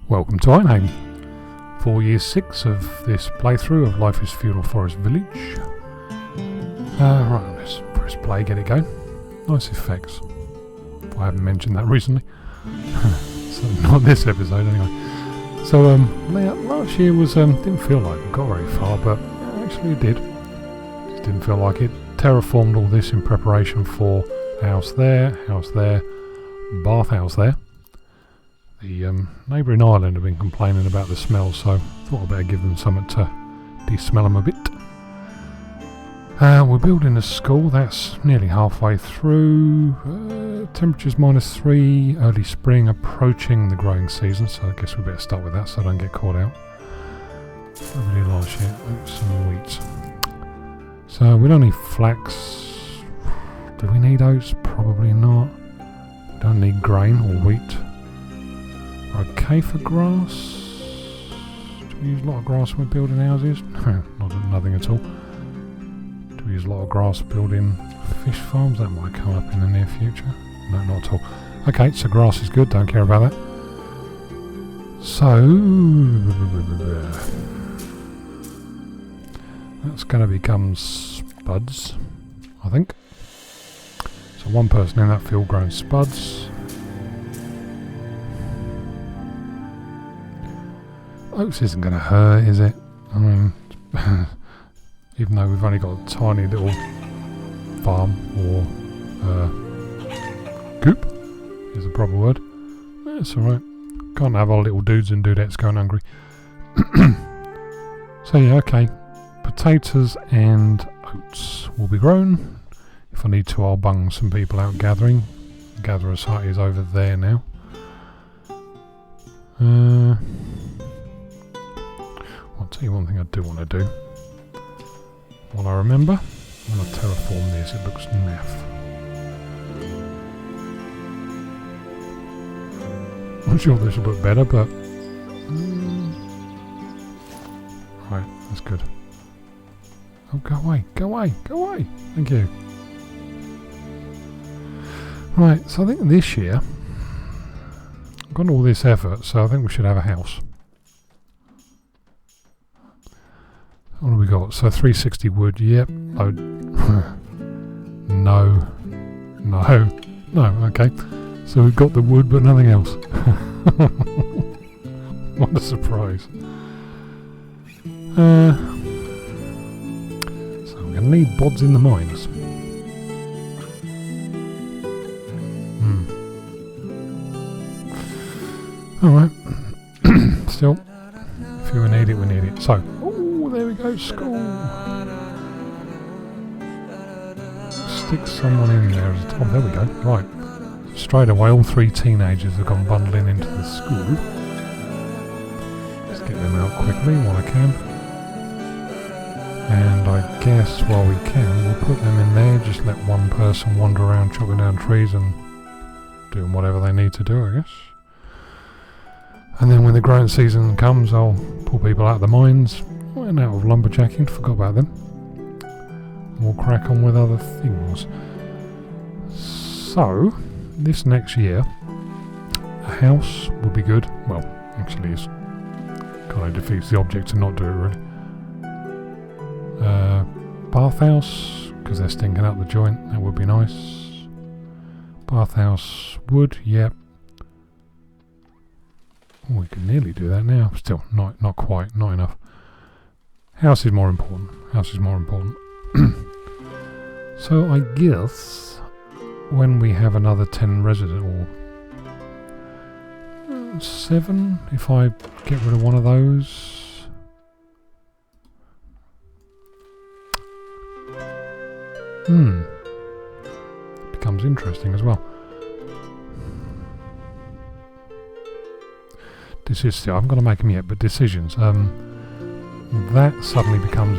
Welcome to Ironhaven, for year 6 of this playthrough of Life is Feudal Forest Village. Right, let's press play, get it going. Nice effects. I haven't mentioned that recently. So not this episode anyway. So last year was didn't feel like it got very far, but actually it did. Just didn't feel like it. Terraformed all this in preparation for house there, bathhouse there. The neighbouring island have been complaining about the smell, so thought I'd better give them something to de-smell them a bit. We're building a school, that's nearly halfway through. Temperatures -3, early spring, approaching the growing season, so I guess we better start with that so I don't get caught out. What really last year? Some wheat. So we don't need flax. Do we need oats? Probably not. We don't need grain or wheat. Okay for grass. Do we use a lot of grass when we're building houses? Nothing at all. Do we use a lot of grass building fish farms? That might come up in the near future. No, not at all. Okay, so grass is good, don't care about that. So that's going to become spuds, I think. So one person in that field growing spuds. Oats isn't going to hurt, is it? I mean, even though we've only got a tiny little farm, or coop is the proper word. That's alright. Can't have our little dudes and dudettes going hungry. So yeah, okay. Potatoes and oats will be grown. If I need to, I'll bung some people out gathering. The gatherer site is over there now. I'll tell you one thing I do want to do. What I remember, when I terraform this, it looks naff. I'm sure this will look better, but right, that's good. Oh, go away, go away, go away! Thank you. Right, so I think this year I've got all this effort, so I think we should have a house. What have we got? So 360 wood, yep. Oh, no, okay. So we've got the wood but nothing else. What a surprise. So I'm going to need bods in the mines. Alright. Still, if we need it, we need it. So, there we go, school. Stick someone in there as a top. There we go. Right. Straight away, all 3 teenagers have gone bundling into the school. Let's get them out quickly while I can. And I guess while we can, we'll put them in there. Just let one person wander around chopping down trees and doing whatever they need to do, I guess. And then when the growing season comes, I'll pull people out of the mines. Went out of lumberjacking, forgot about them. We'll crack on with other things. So, this next year, a house would be good. Well, actually, it kind of defeats the object to not do it, really. Bathhouse, because they're stinking up the joint, that would be nice. Bathhouse wood, yep. Oh, we can nearly do that now. Still, not quite, not enough. House is more important. So I guess when we have another 10 resident, or 7, if I get rid of one of those. Becomes interesting as well. I haven't got to make them yet, but decisions. That suddenly becomes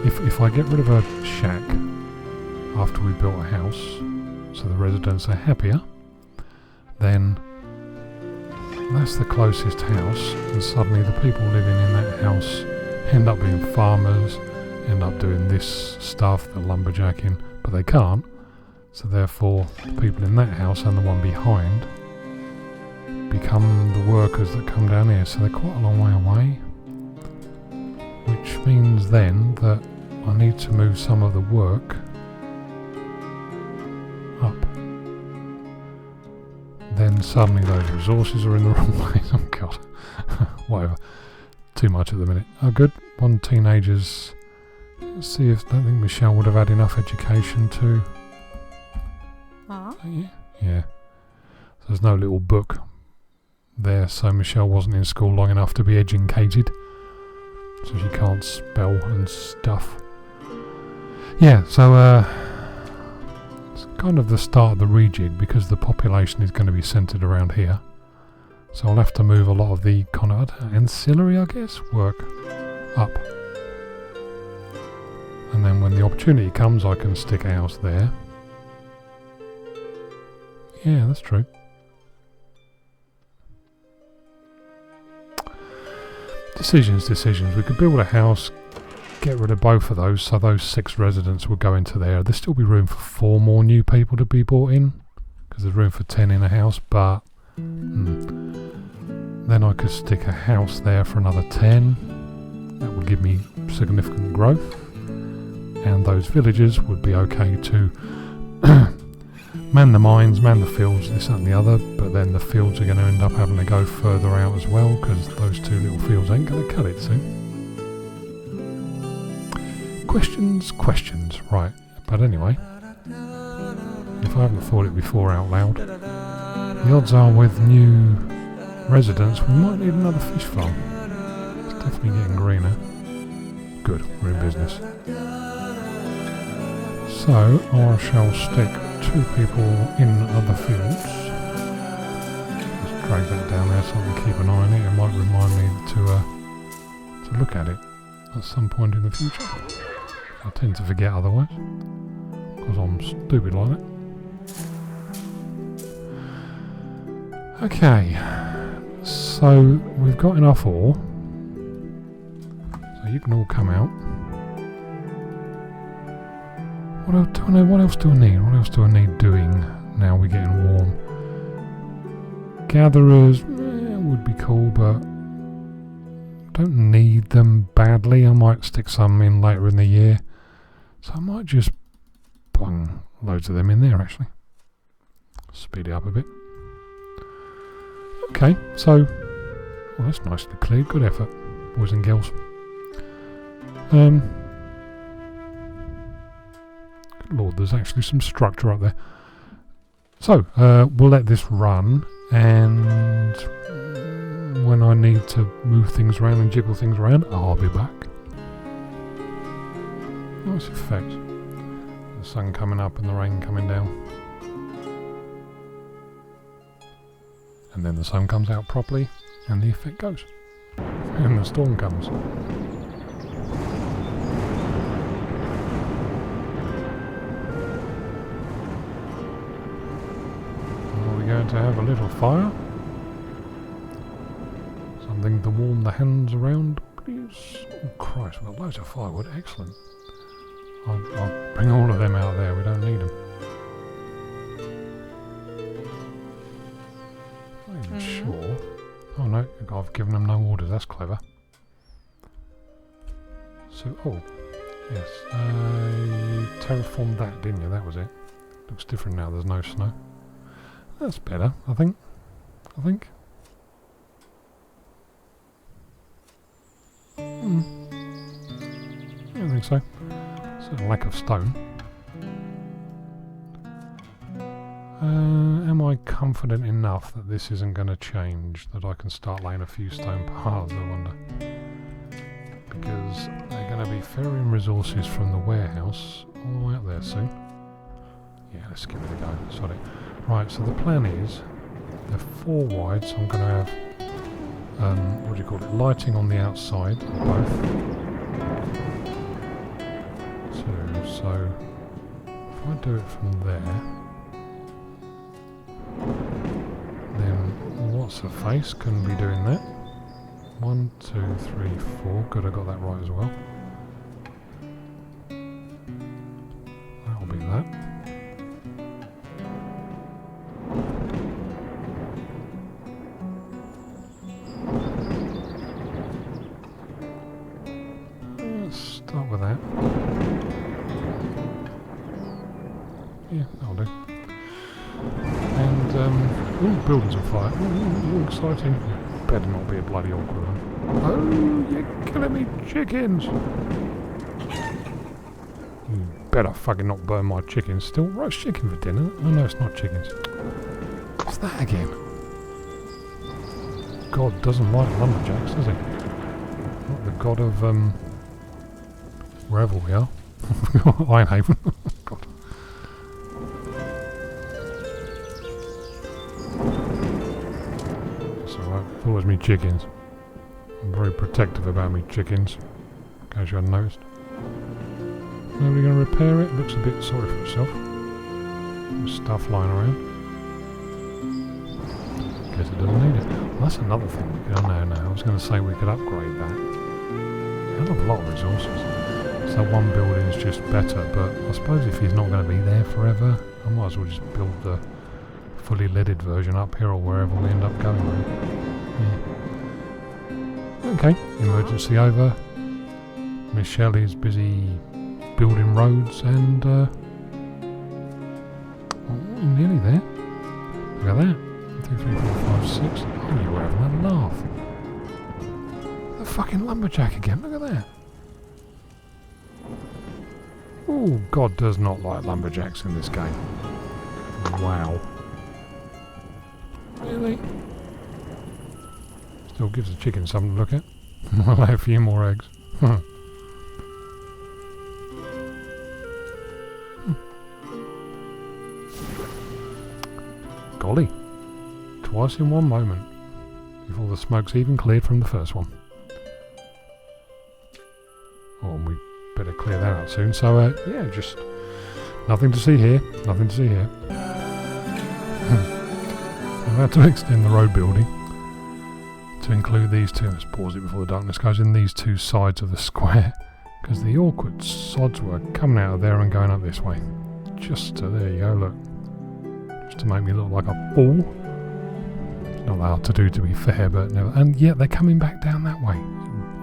if I get rid of a shack after we built a house, so the residents are happier, then that's the closest house, and suddenly the people living in that house end up being farmers, end up doing this stuff, the lumberjacking, but they can't, so therefore the people in that house and the one behind become the workers that come down here, so they're quite a long way away. Which means then that I need to move some of the work up. Then suddenly those resources are in the wrong place. Oh god. Whatever. Too much at the minute. Oh good. One teenager's... Let's see if... I don't think Michelle would have had enough education to... Yeah. So there's no little book there, so Michelle wasn't in school long enough to be educated. So she can't spell and stuff. Yeah, so it's kind of the start of the rejig because the population is going to be centred around here. So I'll have to move a lot of the kind of ancillary, I guess, work up. And then when the opportunity comes, I can stick a house there. Yeah, that's true. Decisions. We could build a house, get rid of both of those, so those 6 residents would go into there. There'd still be room for 4 more new people to be brought in, because there's room for 10 in a house, but then I could stick a house there for another 10. That would give me significant growth, and those villagers would be okay to man the mines, man the fields, this and the other, but then the fields are going to end up having to go further out as well, because those 2 little fields ain't going to cut it soon. Questions, right. But anyway, if I haven't thought it before out loud, the odds are with new residents we might need another fish farm. It's definitely getting greener. Good, we're in business. So I shall stick 2 people in other fields. Just drag that down there so I can keep an eye on it. It might remind me to look at it at some point in the future. I tend to forget otherwise, because I'm stupid like that. Okay, so we've got enough ore, so you can all come out. What else do I know? What else do I need? What else do I need doing now we're getting warm? Gatherers would be cool, but don't need them badly. I might stick some in later in the year, so I might just bung loads of them in there actually. Speed it up a bit. Okay, so well, that's nicely cleared. Good effort, boys and girls. Lord, there's actually some structure up there. So, we'll let this run, and when I need to move things around and jiggle things around, I'll be back. Nice effect. The sun coming up and the rain coming down. And then the sun comes out properly, and the effect goes. And the storm comes. Going to have a little fire, something to warm the hands around, please. Oh Christ, we've got loads of firewood, excellent. I'll bring all of them out there, we don't need them. Not even sure. Oh no, I've given them no orders, that's clever. So, oh, yes, you terraformed that, didn't you? That was it. Looks different now, there's no snow. That's better, I think. I think. I don't think so. It's a lack of stone. Am I confident enough that this isn't going to change, that I can start laying a few stone paths, I wonder? Because they're going to be ferrying resources from the warehouse all the way up there soon. Yeah, let's give it a go. Sod it. Right, so the plan is, they're 4 wide, so I'm going to have, what do you call it, lighting on the outside of both. So if I do it from there, then what's her face couldn't be doing that. 1, 2, 3, 4, good, I got that right as well. That'll be that. with that. Yeah, that'll do. And, ooh, buildings on fire. Ooh, exciting. Better not be a bloody awkward one. Oh, you're killing me, chickens! You better fucking not burn my chickens. Still roast chicken for dinner? Oh no, it's not chickens. What's that again? God doesn't like lumberjacks, does he? Not the god of, wherever we are. Ironhaven. God. It's alright, follows me chickens. I'm very protective about me chickens, in case you hadn't noticed. Nobody going to repair it? Looks a bit sorry for itself. Some stuff lying around. Guess it doesn't need it. Well, that's another thing we could... Oh, no. I was going to say we could upgrade that. We have a lot of resources. So one building's just better, but I suppose if he's not going to be there forever, I might as well just build the fully leaded version up here or wherever we end up going with. Yeah. Okay, emergency over. Miss Shelley's busy building roads and oh, nearly there. Look at that. 2, 3, 4, 5, 6. Oh, you were having a laugh. The fucking lumberjack again. Look at that. Oh, God does not like lumberjacks in this game. Wow. Really? Still gives the chicken something to look at. I'll lay a few more eggs. Golly. Twice in one moment. Before the smoke's even cleared from the first one. Oh, and we better clear that out soon. So, yeah, just nothing to see here. Nothing to see here. I'm about to extend the road building to include these two. Let's pause it before the darkness goes in. These two sides of the square. Because the awkward sods were coming out of there and going up this way. Just to, there you go, look. Just to make me look like a fool. It's not that hard to do, to be fair, but never. And yet they're coming back down that way.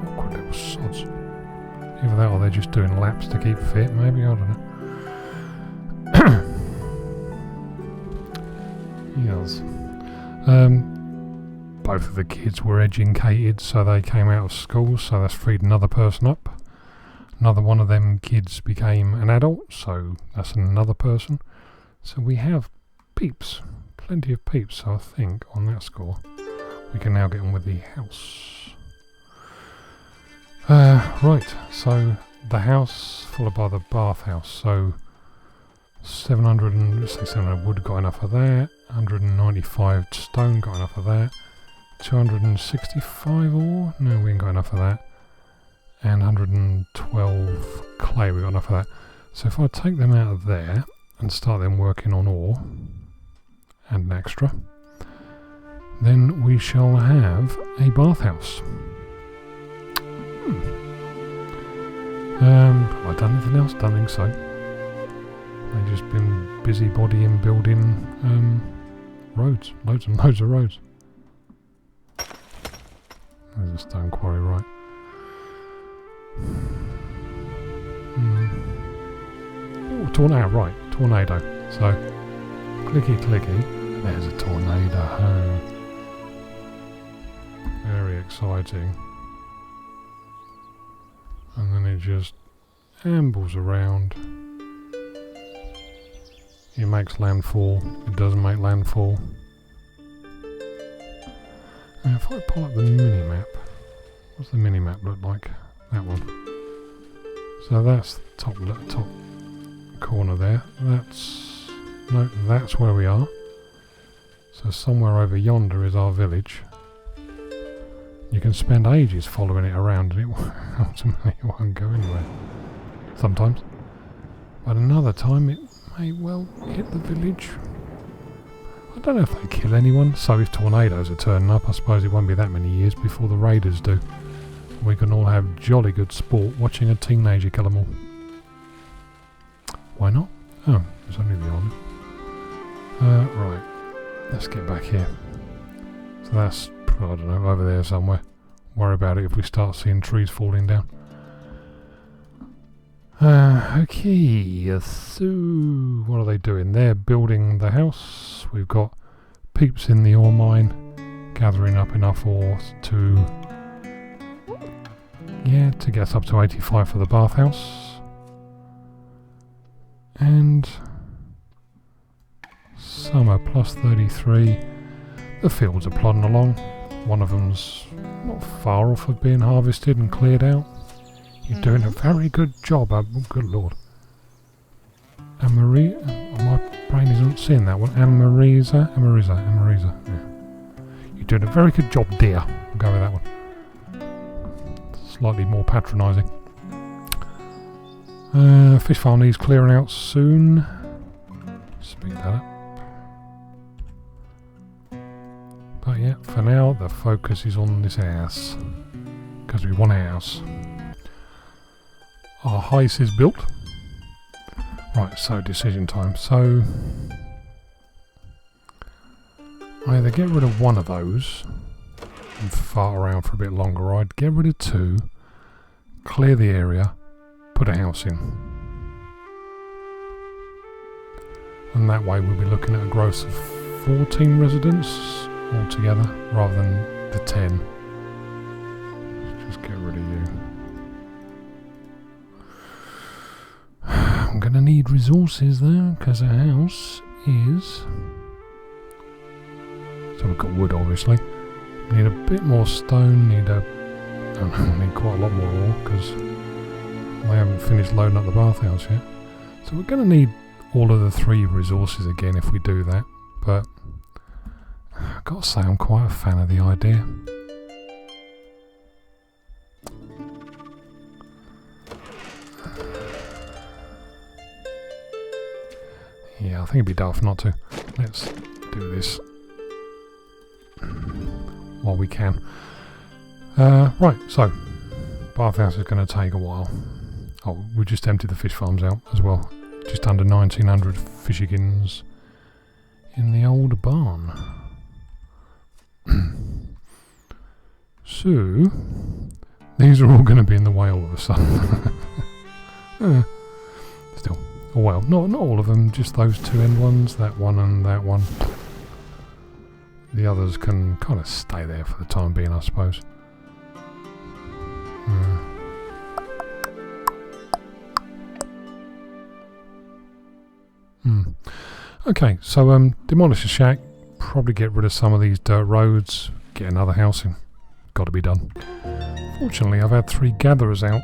Awkward little sods. Either that or they're just doing laps to keep fit, maybe, I don't know. Yes. Both of the kids were educated, so they came out of school, so that's freed another person up. Another one of them kids became an adult, so that's another person. So we have peeps, plenty of peeps, so I think on that score we can now get on with the house. Right, so the house followed by the bathhouse, so 700 and let's say 700 wood got enough of that, 195 stone got enough of that, 265 ore, no we ain't got enough of that, and 112 clay we got enough of that. So if I take them out of there and start them working on ore and an extra, then we shall have a bathhouse. Have I done anything else? Don't think so. They've just been busybodying building roads. Loads and loads of roads. There's a stone quarry, right. Oh, tornado, right. Tornado. So, clicky clicky. There's a tornado. Very exciting. And then it just ambles around. It makes landfall. It doesn't make landfall. Now if I pull up the mini-map, what's the mini-map look like? That one. So that's the top corner there. That's... no, that's where we are. So somewhere over yonder is our village. You can spend ages following it around and it ultimately won't go anywhere. Sometimes. But another time it may well hit the village. I don't know if they kill anyone, so if tornadoes are turning up, I suppose it won't be that many years before the raiders do. We can all have jolly good sport watching a teenager kill them all. Why not? Oh, it's only the army. Right. Let's get back here. So that's, I don't know, over there somewhere. Worry about it if we start seeing trees falling down. Okay, so what are they doing? They're building the house. We've got peeps in the ore mine, gathering up enough ore to get us up to 85 for the bathhouse. And summer plus 33. The fields are plodding along. One of them's not far off of being harvested and cleared out. You're doing a very good job, good lord. Anne-Marie, my brain isn't seeing that one. Anne-Marisa. Yeah. You're doing a very good job, dear. I'll go with that one. Slightly more patronising. Fish farm needs clearing out soon. Speed that up. But yeah, for now the focus is on this house. Because we want a house. Our house is built. Right, so decision time. So either get rid of one of those and fart around for a bit longer, or I'd get rid of two, clear the area, put a house in. And that way we'll be looking at a gross of 14 residents altogether rather than the 10. Let's just get rid of you. I'm going to need resources though, because our house is... So we've got wood obviously. Need a bit more stone, need quite a lot more ore because they haven't finished loading up the bathhouse yet. So we're going to need all of the 3 resources again if we do that, but I've got to say I'm quite a fan of the idea. Yeah, I think it'd be daft not to. Let's do this while we can. Right, so bathhouse is going to take a while. Oh, we just emptied the fish farms out as well. Just under 1900 fishigins in the old barn. So these are all going to be in the way all of a sudden. Still. Oh, well, not all of them, just those 2 end ones, that one and that one. The others can kind of stay there for the time being, I suppose. Okay, so demolish the shack, probably get rid of some of these dirt roads, get another house in. Got to be done. Fortunately, I've had 3 gatherers out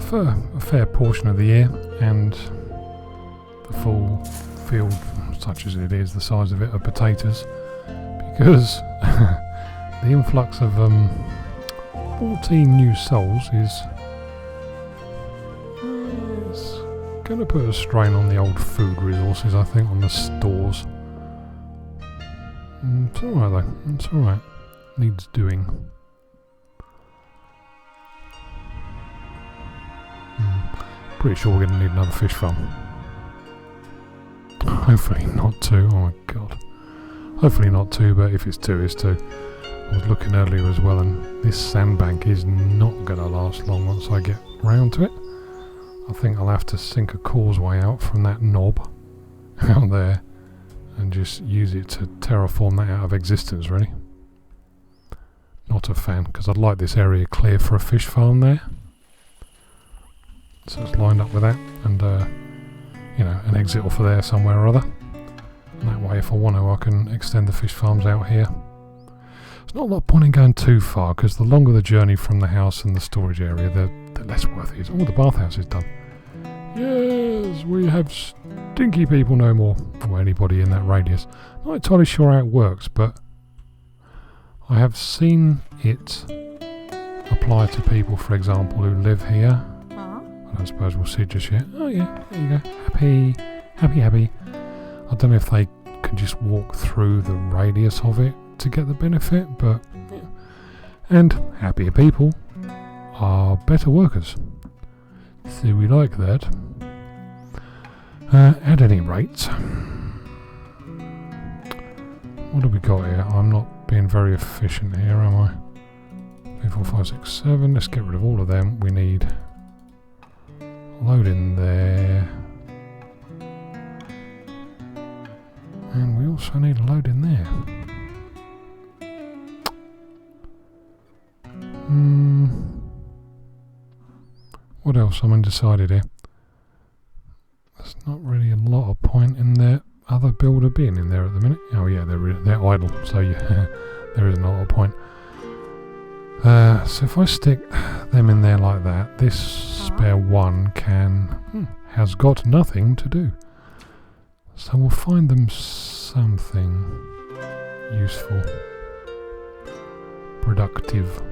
for a fair portion of the year, and the full field, such as it is, the size of it, of potatoes, because the influx of 14 new souls is going to put a strain on the old food resources, I think, on the stores. It's alright though, it's alright. Needs doing. Pretty sure we're going to need another fish farm. Hopefully not 2, oh my god. Hopefully not 2, but if it's 2, it's 2. I was looking earlier as well, and this sandbank is not going to last long once I get round to it. I think I'll have to sink a causeway out from that knob out there and just use it to terraform that out of existence, really. Not a fan, because I'd like this area clear for a fish farm there. So it's lined up with that, and an exit off of there somewhere or other. And that way, if I want to, I can extend the fish farms out here. It's not a lot of point in going too far, because the longer the journey from the house and the storage area, the less worth it is. Oh, the bathhouse is done. Yes, we have stinky people no more. Or anybody in that radius. Not entirely sure how it works, but I have seen it apply to people, for example, who live here. I don't suppose we'll see just yet. Oh yeah, there you go. Happy, happy, happy. I don't know if they can just walk through the radius of it to get the benefit, but yeah. And happier people are better workers. So we like that. At any rate, what have we got here? I'm not being very efficient here, am I? 3, 4, 5, 6, 7. Let's get rid of all of them. We need load in there. And we also need a load in there. What else? I'm undecided here. There's not really a lot of point in their other builder being in there at the minute. Oh yeah, they're idle, so yeah, there isn't a lot of point. So if I stick them in there like that, this spare one has got nothing to do. So we'll find them something useful, productive.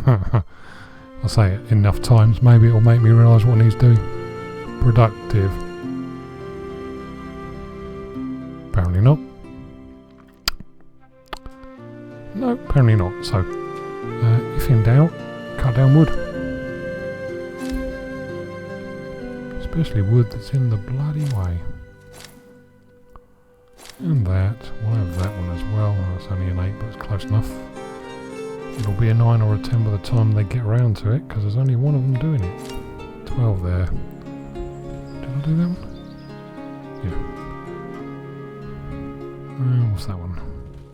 I'll say it enough times, maybe it'll make me realise what he's doing. Productive. Apparently not. No, apparently not. So, if in doubt, cut down wood. Especially wood that's in the bloody way. And that, we'll have that one as well. That's only an 8, but it's close enough. It'll be a 9 or a 10 by the time they get around to it, because there's only one of them doing it. 12 there. Did I do that one? Yeah. What's that one?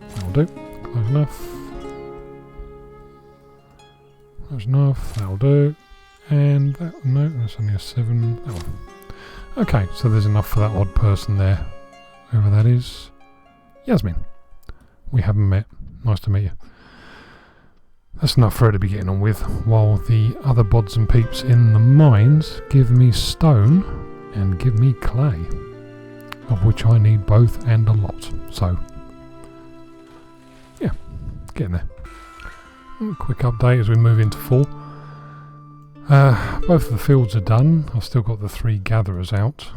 That'll do. Close enough. Close enough. That'll do. And that, no, that's only a 7. That one. Okay, so there's enough for that odd person there. Whoever that is. Yasmin. We haven't met. Nice to meet you. That's enough for her to be getting on with, while the other bods and peeps in the mines give me stone and give me clay, of which I need both and a lot. So, yeah, getting there. Quick update as we move into fall. Both of the fields are done. I've still got the 3 gatherers out.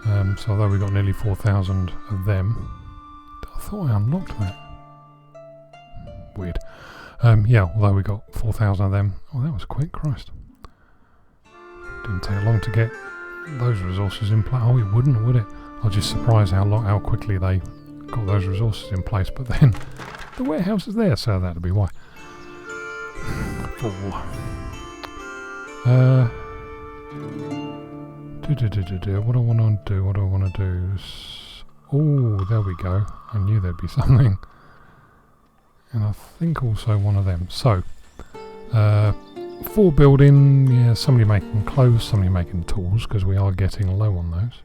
So although we got nearly 4,000 of them, I thought I unlocked that. Weird. Yeah, although we got 4,000 of them. Oh, that was quick, Christ. Didn't take long to get those resources in place. Oh, it wouldn't, would it? I was just surprised how quickly they got those resources in place. But then the warehouse is there, so that'd be why. What do I want to do? Oh, there we go. I knew there'd be something. And I think also one of them. So, 4 building, yeah, somebody making clothes, somebody making tools, because we are getting low on those.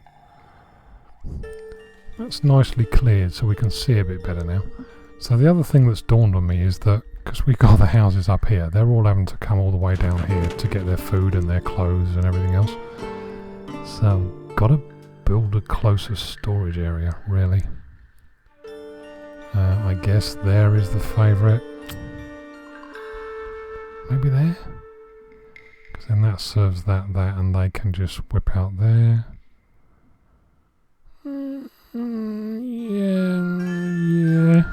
That's nicely cleared, so we can see a bit better now. So the other thing that's dawned on me is that, because we got the houses up here, they're all having to come all the way down here to get their food and their clothes and everything else. So, gotta build a closer storage area, really. I guess there is the favourite. Maybe there? Because then that serves that, and they can just whip out there. Yeah.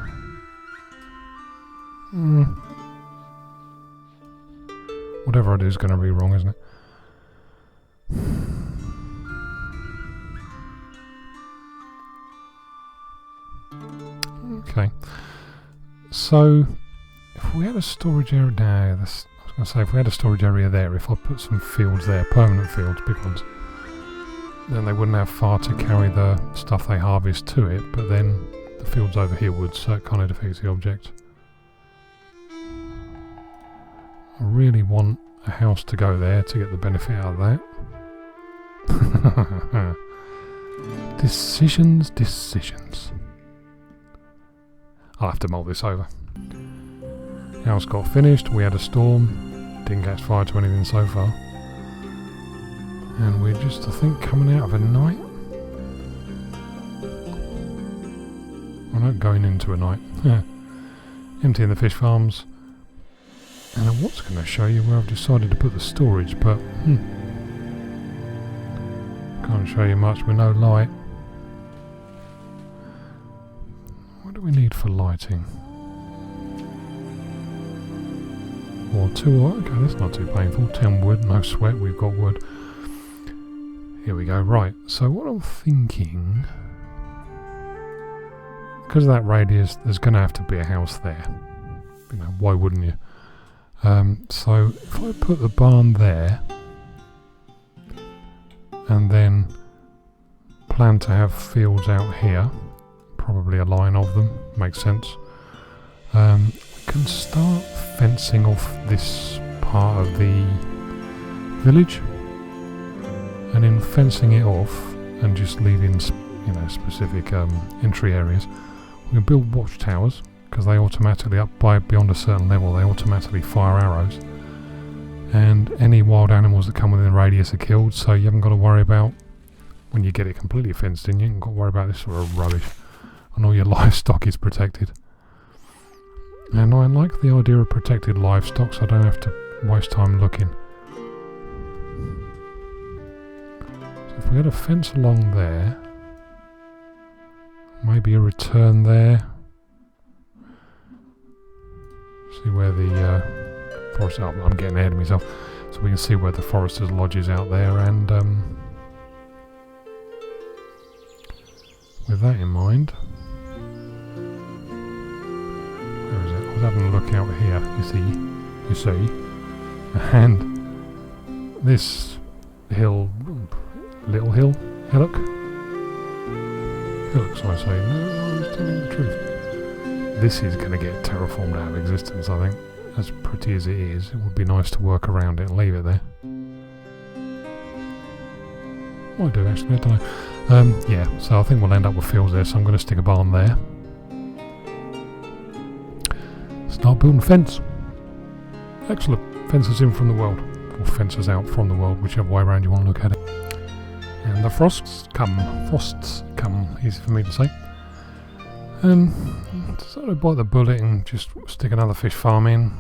Whatever I do is going to be wrong, isn't it? Okay, so if we had a storage area, I was going to say if we had a storage area there, if I put some fields there, permanent fields, big ones, then they wouldn't have far to carry the stuff they harvest to it, but then the fields over here would, so it kind of defeats the object. I really want a house to go there to get the benefit out of that. Decisions. I'll have to mull this over. House got finished, we had a storm, didn't catch fire to anything so far. And we're just, I think, coming out of a night. We're not going into a night. Emptying the fish farms. And I was going to show you where I've decided to put the storage, but can't show you much with no light. What do we need for lighting? Or 2, okay, that's not too painful. 10 wood, no sweat, we've got wood. Here we go, right, so what I'm thinking, because of that radius, there's going to have to be a house there. you know, why wouldn't you? So if I put the barn there, and then plan to have fields out here, probably a line of them, makes sense. We can start fencing off this part of the village, and in fencing it off and just leaving specific entry areas, we can build watchtowers, because they automatically, beyond a certain level, they automatically fire arrows, and any wild animals that come within radius are killed, so you haven't got to worry about, when you get it completely fenced in, you haven't got to worry about this sort of rubbish, and all your livestock is protected. And I like the idea of protected livestock, so I don't have to waste time looking. So if we had a fence along there, maybe a return there. See where the forest... Oh, I'm getting ahead of myself. So we can see where the forester's lodge is out there, and with that in mind... Where is it? I was having a look out here, you see. And this hill... Little hill? Hillock? Hillock, so I say. No, I was telling the truth. This is going to get terraformed out of existence, I think. As pretty as it is, it would be nice to work around it and leave it there. Might do, actually, I don't know. Yeah, so I think we'll end up with fields there, so I'm going to stick a barn there. Start building fence. Excellent. Fences in from the world. Or fences out from the world, whichever way around you want to look at it. And the frosts come, easy for me to say. Decided to bite the bullet and just stick another fish farm in.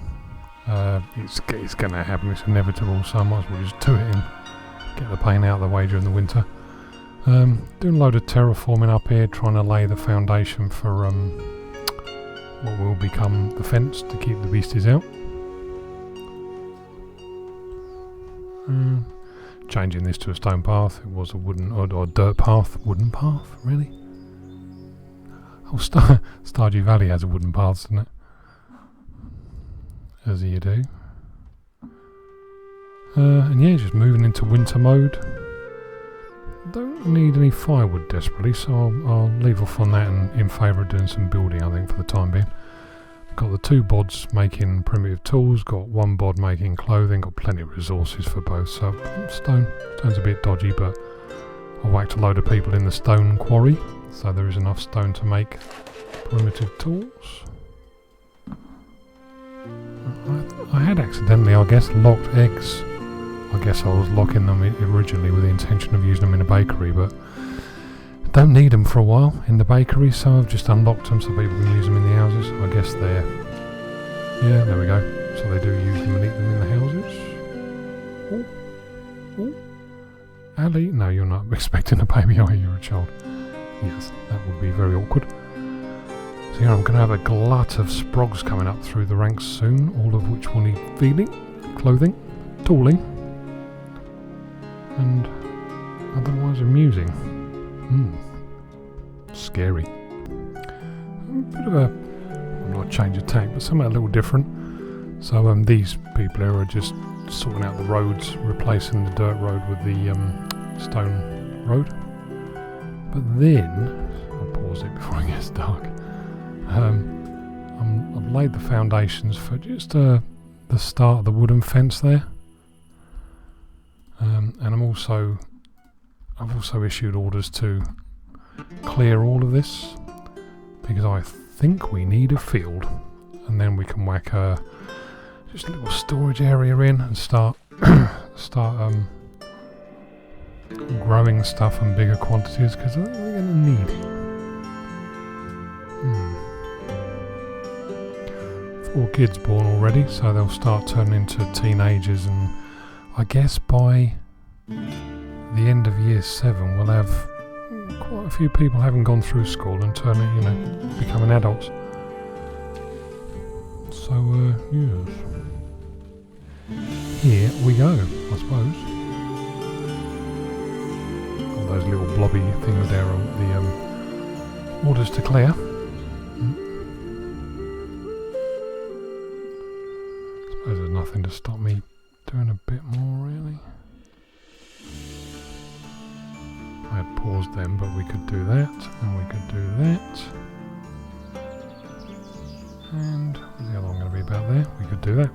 It's going to happen, it's inevitable, so I might as well just do it in. Get the pain out of the way during the winter. Doing a load of terraforming up here, trying to lay the foundation for what will become the fence to keep the beasties out. Changing this to a stone path. It was a wooden or dirt path. Wooden path, really? Oh, Stardew Valley has a wooden path, doesn't it? As you do. And yeah, just moving into winter mode. Don't need any firewood desperately, so I'll leave off on that and in favour of doing some building, I think, for the time being. Got the 2 bods making primitive tools, got 1 bod making clothing, got plenty of resources for both. So stone's a bit dodgy, but I whacked a load of people in the stone quarry, so there is enough stone to make primitive tools. I had accidentally, I guess, locked eggs. I guess I was locking them originally with the intention of using them in a bakery, but don't need them for a while in the bakery, so I've just unlocked them so people can use them in the houses. I guess they're... Yeah, there we go. So they do use them and eat them in the houses. Oh. Ali? No, you're not expecting a baby, are you? You're a child. Yes, that would be very awkward. So yeah, I'm going to have a glut of sprogs coming up through the ranks soon, all of which will need feeding, clothing, tooling, and otherwise amusing. Scary. A bit of a, not a change of tack, but something a little different. So these people here are just sorting out the roads, replacing the dirt road with the stone road. But then, I'll pause it before it gets dark. I've laid the foundations for just the start of the wooden fence there. And I've also issued orders to clear all of this, because I think we need a field, and then we can whack just a little storage area in and start growing stuff in bigger quantities, because I think we're going to need it. 4 kids born already, so they'll start turning into teenagers, and I guess by the end of year 7 we'll have quite a few people having gone through school and becoming adults. So yes, here we go, I suppose. All those little blobby things there are the orders to clear. to stop me doing a bit more, really. I had paused then, but we could do that, and we could do that. And what's the other one going to be about there? We could do that.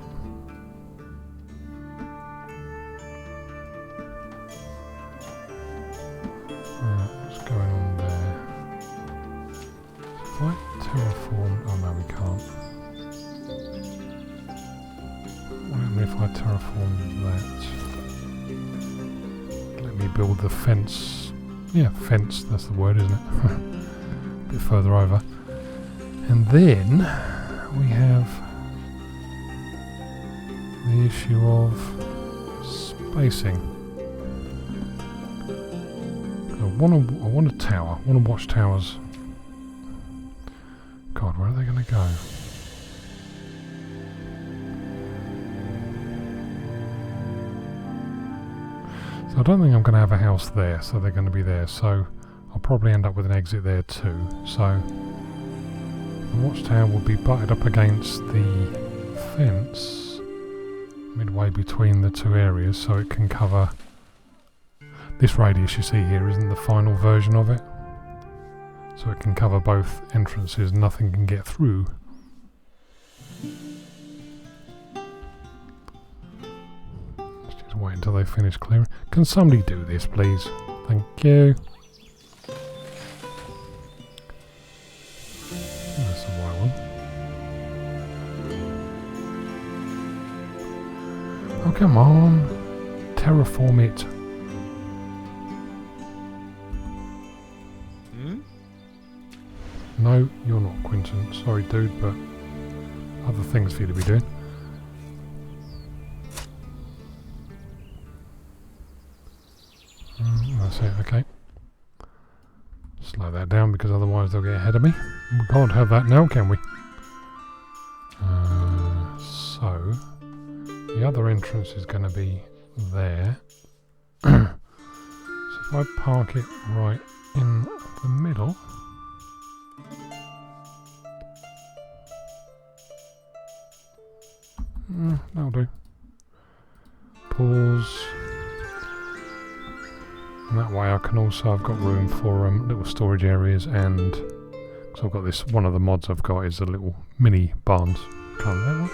What's going on there? If I terraform... Oh no, we can't. What happens if I terraform that? Let me build the fence. Yeah, fence, that's the word, isn't it? A bit further over. And then we have the issue of spacing. I want a tower. I want to watch towers. God, where are they going to go? So I don't think I'm going to have a house there, so they're going to be there. So I'll probably end up with an exit there too. So the watchtower will be butted up against the fence midway between the two areas, so it can cover... This radius you see here isn't the final version of it, so it can cover both entrances, nothing can get through. Let's just wait until they finish clearing. Can somebody do this, please? Thank you. That's the right one. Oh, come on. Terraform it. No, you're not, Quinton. Sorry, dude, but other things for you to be doing. That's it, okay. Slow that down because otherwise they'll get ahead of me. We can't have that now, can we? So, the other entrance is going to be there. So if I park it right in the middle... that'll do. Pause. And that way I can also, I've got room for little storage areas, and so I've got this, one of the mods I've got is a little mini barns. Can't that one?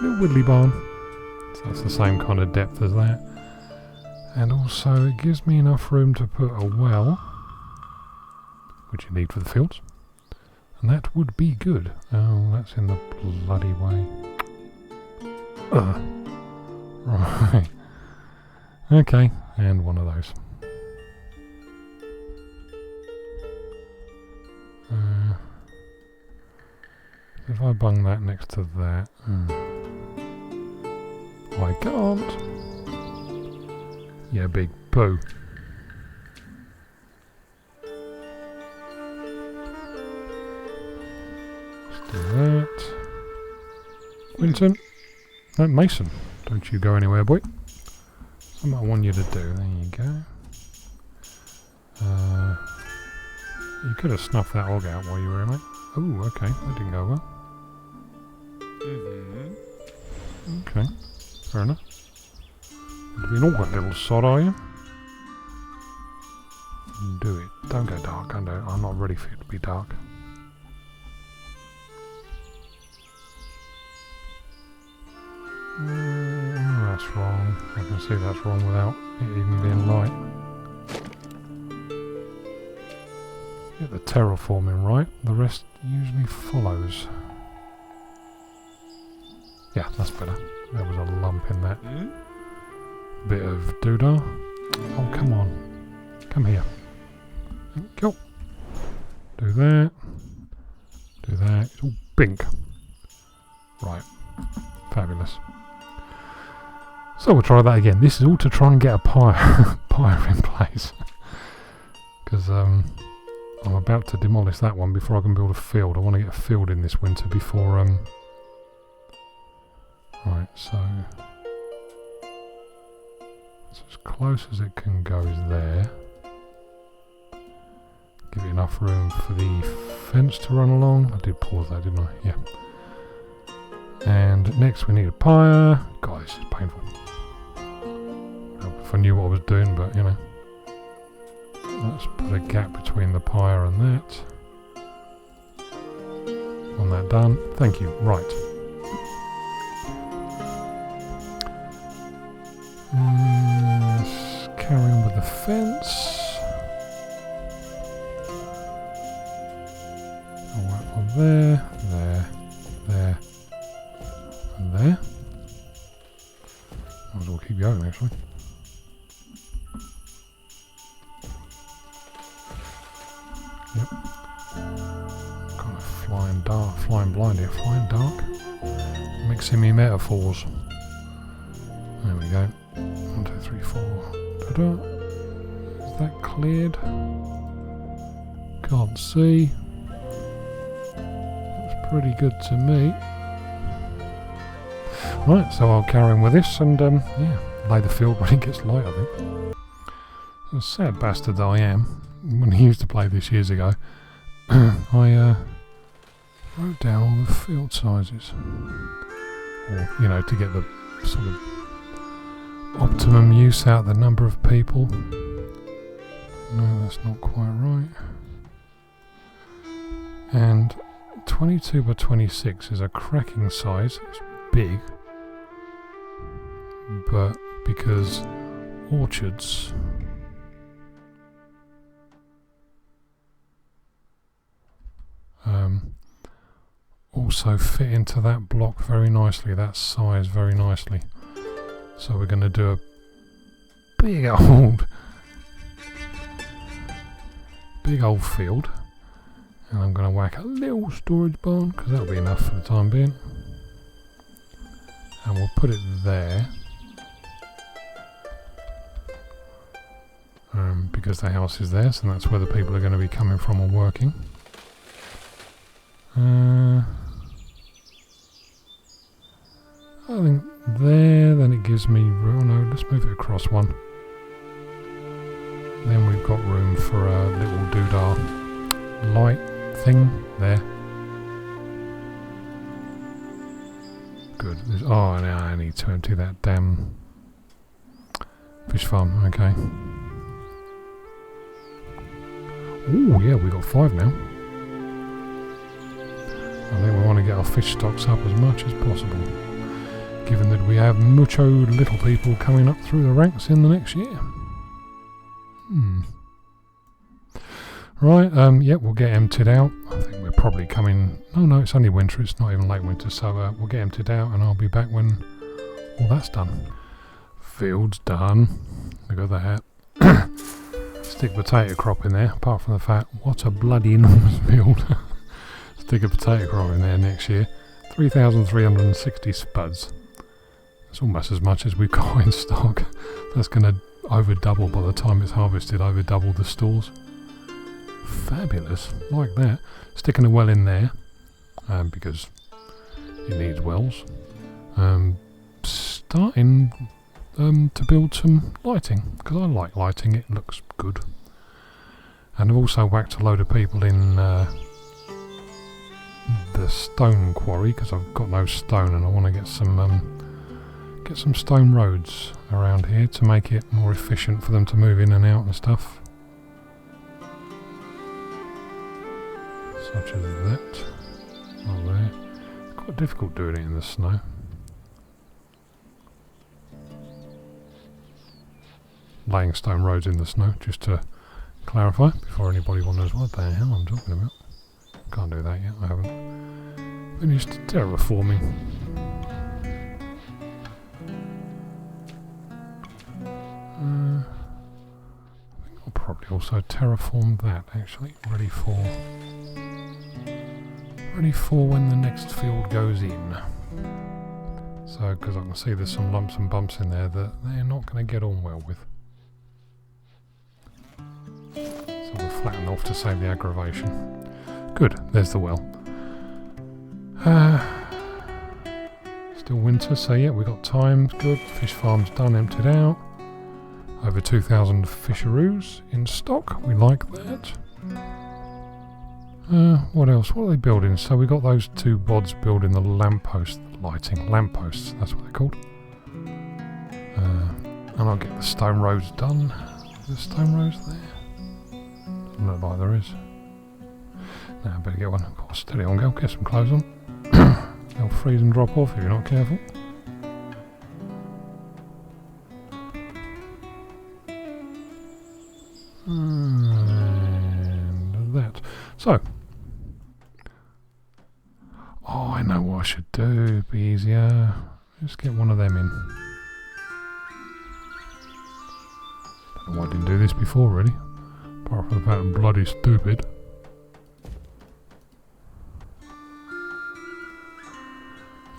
Little widdly barn. So that's the same kind of depth as that. And also it gives me enough room to put a well, which you need for the fields. And that would be good. Oh, that's in the bloody way. Right. Okay, and one of those. If I bung that next to that... I can't. Yeah, big boo. Do that. Quinton. No, Mason. Don't you go anywhere, boy. Something I want you to do. There you go. You could have snuffed that hog out while you were here, mate. Oh, okay. That didn't go well. Okay. Fair enough. You'll be an awkward little sod, are you? Do it. Don't go dark. I'm not ready for it to be dark. That's wrong. I can see that's wrong without it even being light. Get the terraforming right, the rest usually follows. Yeah, that's better. There was a lump in that bit of doodah. Oh, come on. Come here. Go. Do that. Do that. It's all pink. Right. Fabulous. So we'll try that again. This is all to try and get a pyre in place. Because I'm about to demolish that one before I can build a field. I want to get a field in this winter before... Right, so... It's as close as it can go is there. Give it enough room for the fence to run along. I did pause that, didn't I? Yeah. And next we need a pyre. God, this is painful. If I knew what I was doing, but you know. Let's put a gap between the pyre and that. On that done. Thank you. Right. Let's carry on with the fence. I'll work on there, there, and there. Might as well keep going actually. Yep. Kind of flying dark, flying blind here, flying dark. Mixing me metaphors. There we go. 1, 2, 3, 4. Ta-da. Is that cleared? Can't see. Looks pretty good to me. Right, so I'll carry on with this and yeah, lay the field when it gets light, I think. A sad bastard that I am. When I used to play this years ago, I wrote down all the field sizes, or you know, to get the sort of optimum use out of the number of people. No, that's not quite right. And 22 by 26 is a cracking size. It's big, but because orchards also fit into that block very nicely, that size very nicely. So we're going to do a big old field, and I'm going to whack a little storage barn because that'll be enough for the time being, and we'll put it there because the house is there, so that's where the people are going to be coming from and working. I think there, then it gives me room. Oh no, let's move it across one. Then we've got room for a little doodah light thing there. Good. Oh, now I need to empty that damn fish farm. Okay. Oh yeah, we got 5 now. I think we want to get our fish stocks up as much as possible, given that we have mucho little people coming up through the ranks in the next year. Right, yeah, we'll get emptied out. I think we're probably coming... No, it's only winter, it's not even late winter, so we'll get emptied out and I'll be back when all that's done. Field's done. Look at that. Stick potato crop in there, apart from the fact, what a bloody enormous field. Stick a potato crop in there next year. 3,360 spuds. It's almost as much as we've got in stock. That's going to over double by the time it's harvested, over double the stores. Fabulous, like that. Sticking a well in there, because it needs wells. Starting to build some lighting, because I like lighting, it looks good. And I've also whacked a load of people in the stone quarry, because I've got no stone and I want to get some stone roads around here to make it more efficient for them to move in and out and stuff. Such as that. Oh, there. It's quite difficult doing it in the snow. Laying stone roads in the snow, just to clarify, before anybody wonders what the hell I'm talking about. Can't do that yet, I haven't finished terraforming. I think I'll probably also terraform that actually, ready for when the next field goes in. So, because I can see there's some lumps and bumps in there that they're not going to get on well with. So we'll flatten off to save the aggravation. Good, there's the well. Still winter, so yeah, we've got time. Good, fish farm's done, emptied out. Over 2,000 fisheroos in stock, we like that. What else? What are they building? So we got those two bods building the lamppost lighting. Lampposts, that's what they're called. And I'll get the stone roads done. Is there stone roads there? Doesn't look like there is. Now I better get one. Of course, steady on, go. Get some clothes on. They'll freeze and drop off if you're not careful. And that. So. Oh, I know what I should do. It'd be easier. Just get one of them in. Don't know why I didn't do this before, really. Apart from the fact I'm bloody stupid.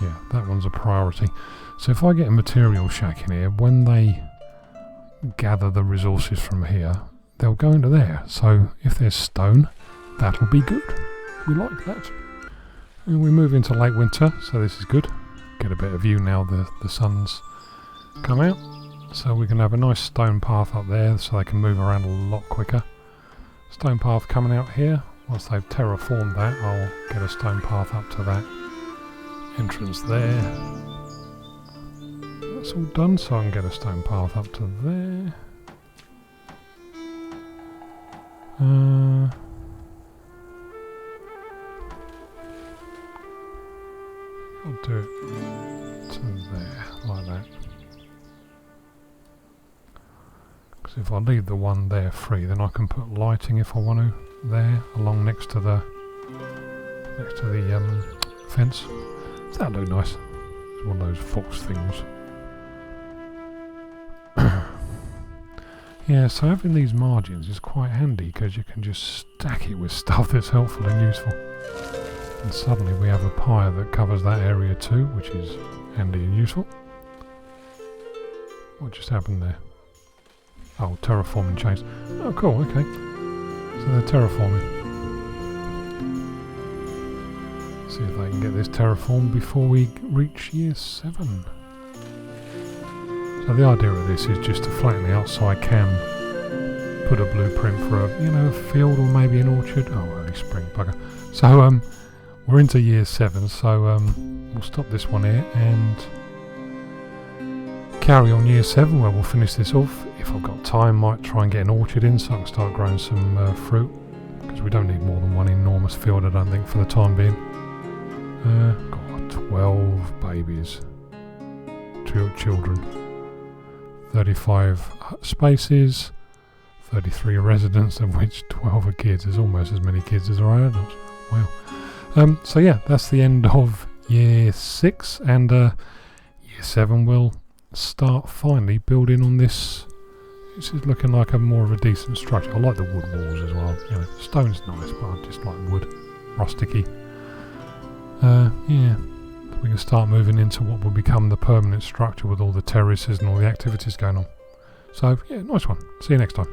Yeah, that one's a priority. So if I get a material shack in here, when they gather the resources from here, they'll go into there. So if there's stone, that'll be good. We like that. And we move into late winter, so this is good. Get a better view now the sun's come out. So we can have a nice stone path up there so they can move around a lot quicker. Stone path coming out here. Once they've terraformed that, I'll get a stone path up to that entrance there. That's all done, so I can get a stone path up to there. I'll do it to there, like that. Because if I leave the one there free, then I can put lighting if I want to there, along next to the fence. So that'll look nice. It's one of those fox things. Yeah, so having these margins is quite handy because you can just stack it with stuff that's helpful and useful. And suddenly we have a pyre that covers that area too, which is handy and useful. What just happened there? Oh, terraforming chains. Oh, cool, okay. So they're terraforming. See if they can get this terraformed before we reach year 7. So the idea of this is just to flatten it out so I can put a blueprint for a field or maybe an orchard. Oh, early spring, bugger. So we're into year 7, so we'll stop this one here and carry on year 7 where we'll finish this off. If I've got time, might try and get an orchard in so I can start growing some fruit, because we don't need more than one enormous field, I don't think, for the time being. Got 12 babies, 2 children, 35 spaces, 33 residents, of which 12 are kids. There's almost as many kids as there are adults. Wow. So yeah, that's the end of year 6, and year 7 will start finally building on this. This is looking like a more of a decent structure. I like the wood walls as well. Stone's nice, but I just like wood, rusticy. Yeah, we can start moving into what will become the permanent structure with all the terraces and all the activities going on. So yeah, nice one. See you next time.